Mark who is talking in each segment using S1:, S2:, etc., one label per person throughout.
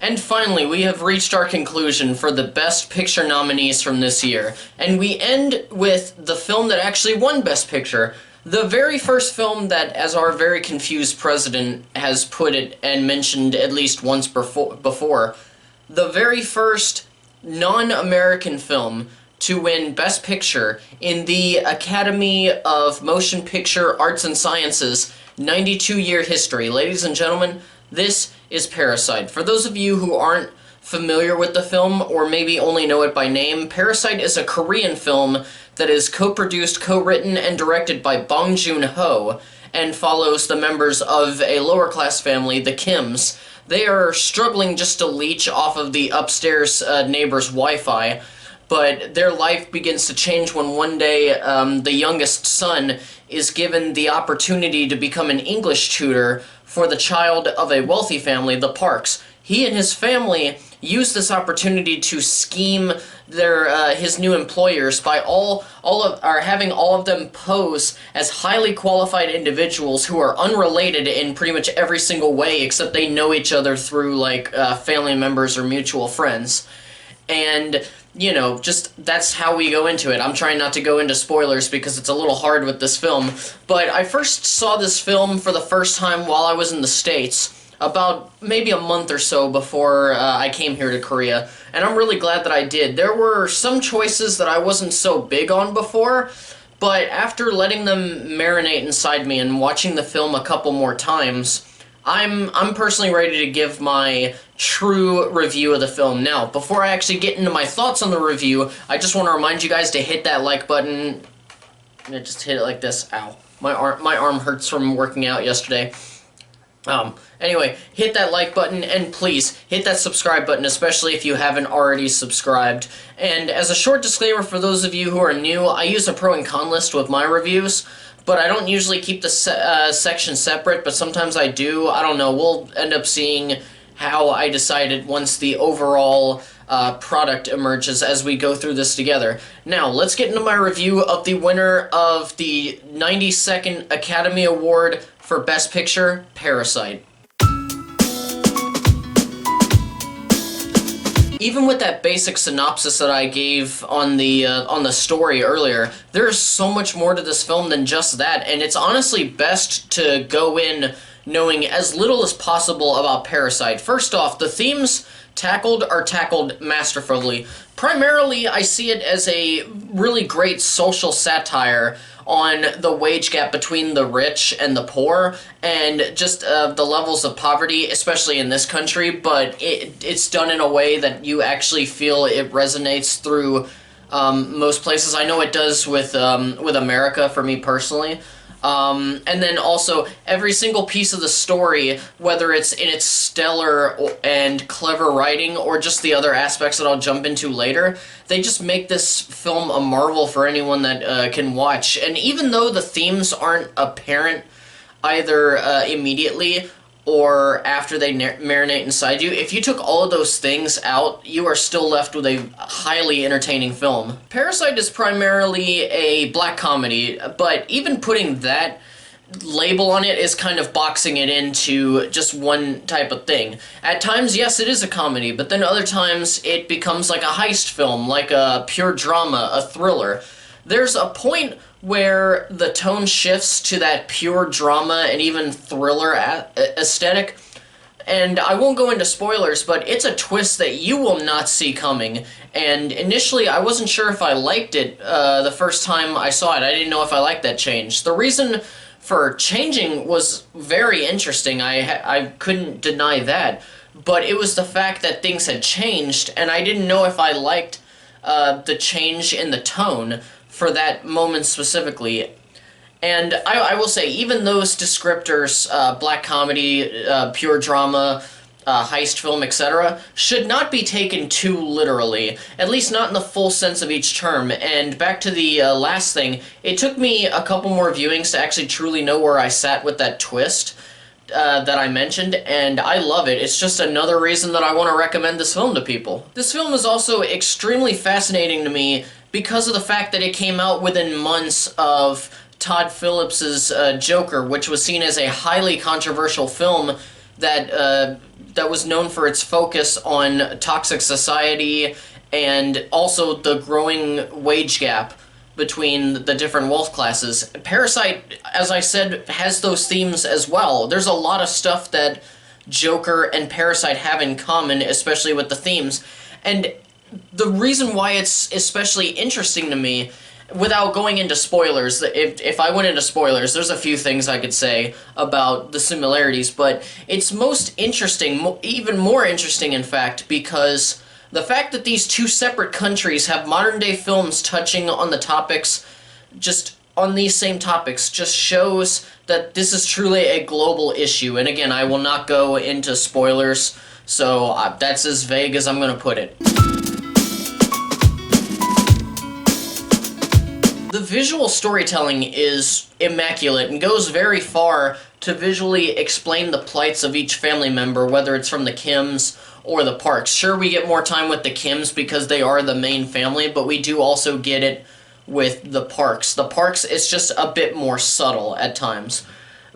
S1: And finally, we have reached our conclusion for the Best Picture nominees from this year. And we end with the film that actually won Best Picture. The very first film that, as our very confused president has put it and mentioned at least once before, the very first non-American film to win Best Picture in the Academy of Motion Picture Arts and Sciences 92-year history. Ladies and gentlemen, this is Parasite. For those of you who aren't familiar with the film, or maybe only know it by name, Parasite is a Korean film that is co-produced, co-written, and directed by Bong Joon-ho, and follows the members of a lower-class family, the Kims. They are struggling just to leech off of the upstairs neighbor's Wi-Fi, but their life begins to change when one day the youngest son is given the opportunity to become an English tutor for the child of a wealthy family, the Parks. He and his family use this opportunity to scheme his new employers by having all of them pose as highly qualified individuals who are unrelated in pretty much every single way, except they know each other through family members or mutual friends. And you know, just that's how we go into it. I'm trying not to go into spoilers because it's a little hard with this film, but I first saw this film for the first time while I was in the States, about maybe a month or so before I came here to Korea, and I'm really glad that I did. There were some choices that I wasn't so big on before, but after letting them marinate inside me and watching the film a couple more times, I'm personally ready to give my true review of the film. Now, before I actually get into my thoughts on the review, I just want to remind you guys to hit that like button. Just hit it like this. Ow. My arm hurts from working out yesterday. Anyway, hit that like button, and please, hit that subscribe button, especially if you haven't already subscribed. And as a short disclaimer for those of you who are new, I use a pro and con list with my reviews, but I don't usually keep the section separate, but sometimes I do. I don't know, we'll end up seeing how I decided once the overall product emerges as we go through this together. Now, let's get into my review of the winner of the 92nd Academy Award for Best Picture, Parasite. Even with that basic synopsis that I gave on the story earlier, there's so much more to this film than just that, and it's honestly best to go in knowing as little as possible about Parasite. First off, the themes are tackled masterfully. Primarily, I see it as a really great social satire on the wage gap between the rich and the poor, and just the levels of poverty, especially in this country, but it's done in a way that you actually feel it resonates through most places. I know it does with America, for me personally. And then also, every single piece of the story, whether it's in its stellar and clever writing or just the other aspects that I'll jump into later, they just make this film a marvel for anyone that can watch. And even though the themes aren't apparent either immediately or after they marinate inside you, if you took all of those things out, you are still left with a highly entertaining film. Parasite is primarily a black comedy, but even putting that label on it is kind of boxing it into just one type of thing. At times, yes, it is a comedy, but then other times it becomes like a heist film, like a pure drama, a thriller. There's a point where the tone shifts to that pure drama and even thriller aesthetic, and I won't go into spoilers, but it's a twist that you will not see coming, and initially I wasn't sure if I liked it the first time I saw it. I didn't know if I liked that change. The reason for changing was very interesting, I couldn't deny that, but it was the fact that things had changed, and I didn't know if I liked the change in the tone for that moment specifically. And I will say, even those descriptors, black comedy, pure drama, heist film, etc., should not be taken too literally, at least not in the full sense of each term. And back to the last thing, it took me a couple more viewings to actually truly know where I sat with that twist that I mentioned, and I love it. It's just another reason that I want to recommend this film to people. This film is also extremely fascinating to me because of the fact that it came out within months of Todd Phillips's Joker, which was seen as a highly controversial film that that was known for its focus on toxic society and also the growing wage gap between the different wealth classes. Parasite, as I said, has those themes as well. There's a lot of stuff that Joker and Parasite have in common, especially with the themes. And the reason why it's especially interesting to me, without going into spoilers, if I went into spoilers, there's a few things I could say about the similarities, but it's most interesting, even more interesting in fact, because the fact that these two separate countries have modern-day films touching on the topics, just on these same topics, just shows that this is truly a global issue. And again, I will not go into spoilers, so that's as vague as I'm going to put it. The visual storytelling is immaculate and goes very far to visually explain the plights of each family member, whether it's from the Kims or the Parks. Sure, we get more time with the Kims because they are the main family, but we do also get it with the Parks. The Parks is just a bit more subtle at times.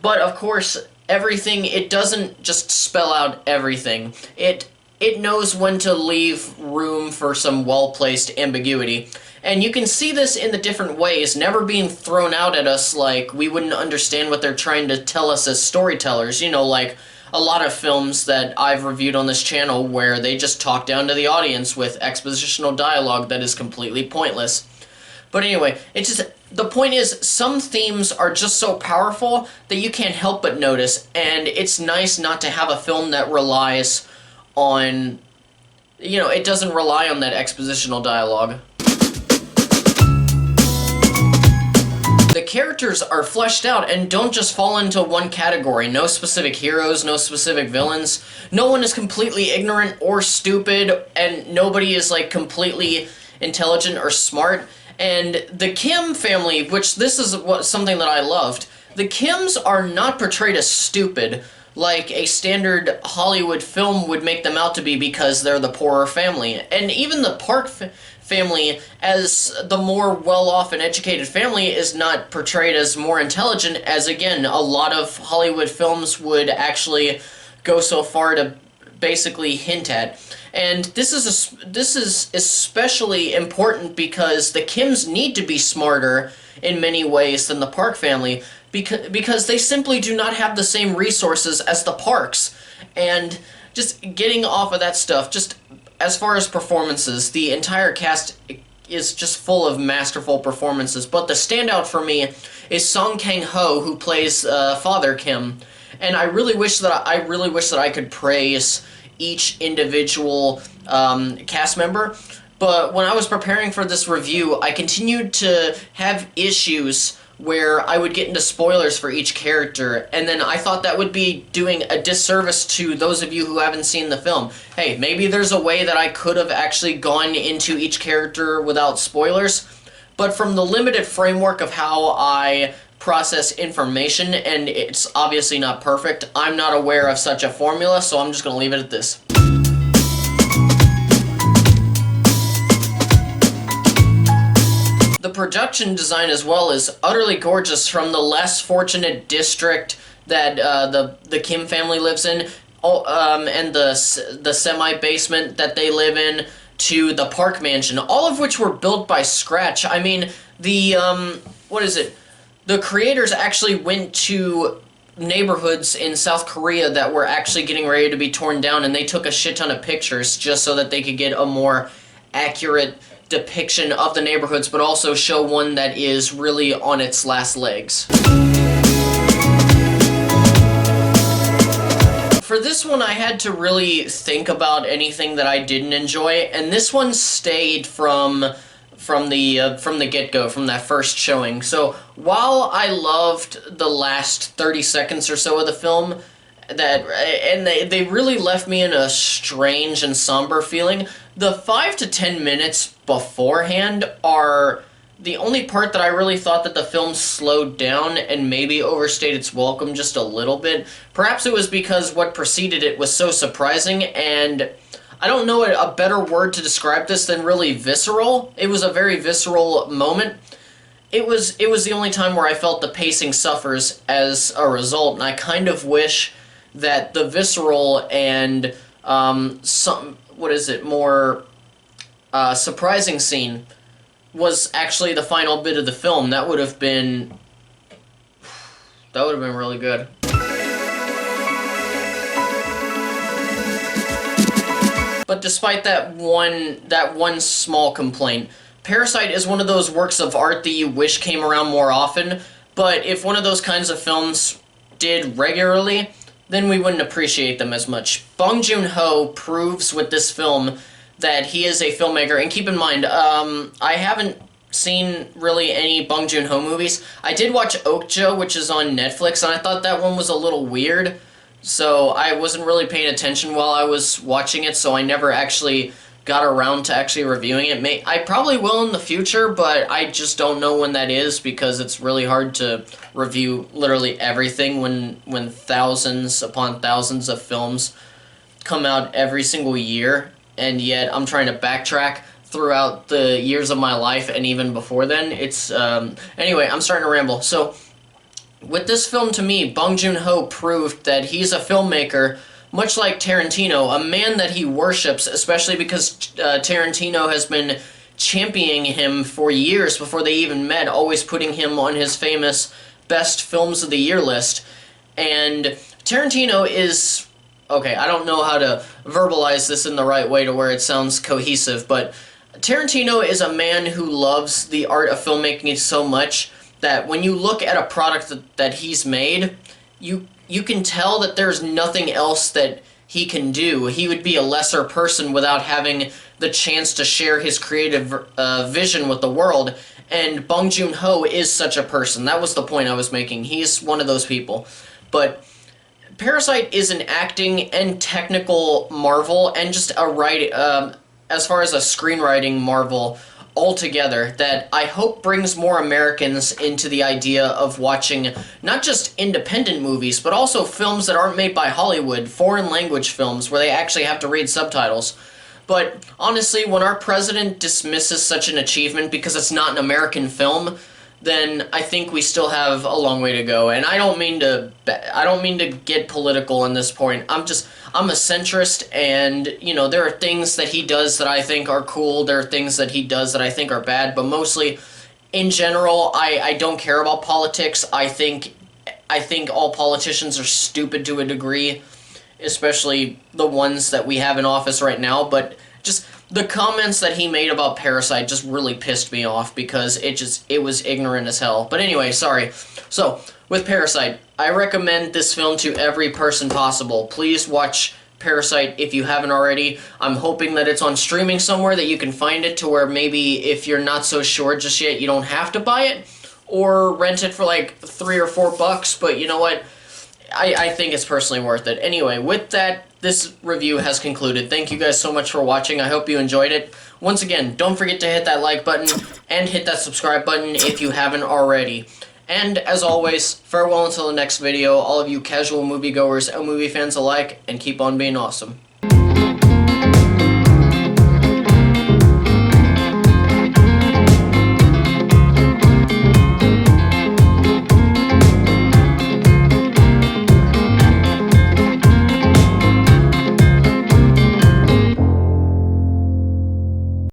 S1: But of course, everything, it doesn't just spell out everything. It knows when to leave room for some well-placed ambiguity. And you can see this in the different ways, never being thrown out at us like we wouldn't understand what they're trying to tell us as storytellers. You know, like a lot of films that I've reviewed on this channel where they just talk down to the audience with expositional dialogue that is completely pointless. But anyway, it's just, the point is, some themes are just so powerful that you can't help but notice, and it's nice not to have a film that relies on, you know, it doesn't rely on that expositional dialogue. The characters are fleshed out and don't just fall into one category. No specific heroes, no specific villains. No one is completely ignorant or stupid, and nobody is, like, completely intelligent or smart. And the Kim family, which this is something that I loved, the Kims are not portrayed as stupid like a standard Hollywood film would make them out to be because they're the poorer family. And even the Park family, as the more well-off and educated family, is not portrayed as more intelligent, as again, a lot of Hollywood films would actually go so far to basically hint at. And this is especially important because the Kims need to be smarter in many ways than the Park family, because they simply do not have the same resources as the Parks. And just getting off of that stuff, just as far as performances, the entire cast is just full of masterful performances, but the standout for me is Song Kang-ho, who plays Father Kim. And I really wish that I could praise each individual cast member, but when I was preparing for this review, I continued to have issues where I would get into spoilers for each character, and then I thought that would be doing a disservice to those of you who haven't seen the film. Hey, maybe there's a way that I could have actually gone into each character without spoilers, but from the limited framework of how I process information, and it's obviously not perfect, I'm not aware of such a formula, so I'm just going to leave it at this. The production design as well is utterly gorgeous, from the less fortunate district that the Kim family lives in, and the semi-basement that they live in, to the Park mansion, all of which were built by scratch. I mean, the, the creators actually went to neighborhoods in South Korea that were actually getting ready to be torn down, and they took a shit ton of pictures just so that they could get a more accurate depiction of the neighborhoods, but also show one that is really on its last legs. For this one, I had to really think about anything that I didn't enjoy, and this one stayed from the get-go, from that first showing. So while I loved the last 30 seconds or so of the film, they really left me in a strange and somber feeling, the 5 to 10 minutes beforehand are the only part that I really thought that the film slowed down and maybe overstayed its welcome just a little bit. Perhaps it was because what preceded it was so surprising, and I don't know a better word to describe this than really visceral. It was a very visceral moment. It was the only time where I felt the pacing suffers as a result, and I kind of wish that the visceral and more surprising scene was actually the final bit of the film. That would have been really good. But despite that one small complaint, Parasite is one of those works of art that you wish came around more often, but if one of those kinds of films did regularly, then we wouldn't appreciate them as much. Bong Joon-ho proves with this film that he is a filmmaker, and keep in mind, I haven't seen really any Bong Joon-ho movies. I did watch Okja, which is on Netflix, and I thought that one was a little weird, so I wasn't really paying attention while I was watching it, so I never actually got around to actually reviewing it. I probably will in the future, but I just don't know when that is, because it's really hard to review literally everything when thousands upon thousands of films come out every single year, and yet I'm trying to backtrack throughout the years of my life and even before then. It's anyway, I'm starting to ramble. So with this film, to me, Bong Joon-ho proved that he's a filmmaker much like Tarantino, a man that he worships, especially because Tarantino has been championing him for years before they even met, always putting him on his famous best films of the year list. And Tarantino is, okay, I don't know how to verbalize this in the right way to where it sounds cohesive, but Tarantino is a man who loves the art of filmmaking so much that when you look at a product that he's made, you can tell that there's nothing else that he can do. He would be a lesser person without having the chance to share his creative vision with the world, and Bong Joon-ho is such a person. That was the point I was making. He's one of those people. But Parasite is an acting and technical marvel, and just a as far as a screenwriting marvel altogether, that I hope brings more Americans into the idea of watching not just independent movies, but also films that aren't made by Hollywood, foreign language films where they actually have to read subtitles. But honestly, when our president dismisses such an achievement because it's not an American film, then I think we still have a long way to go. And I don't mean to get political in this point. I'm a centrist, and, you know, there are things that he does that I think are cool, there are things that he does that I think are bad, but mostly, in general, I don't care about politics. I think all politicians are stupid to a degree, especially the ones that we have in office right now, but just the comments that he made about Parasite just really pissed me off because it was ignorant as hell. But anyway, sorry. So, with Parasite, I recommend this film to every person possible. Please watch Parasite if you haven't already. I'm hoping that it's on streaming somewhere that you can find it to where maybe if you're not so sure just yet, you don't have to buy it, or rent it for like $3 or $4, but you know what? I think it's personally worth it. Anyway, with that, this review has concluded. Thank you guys so much for watching. I hope you enjoyed it. Once again, don't forget to hit that like button and hit that subscribe button if you haven't already. And as always, farewell until the next video, all of you casual moviegoers and movie fans alike, and keep on being awesome.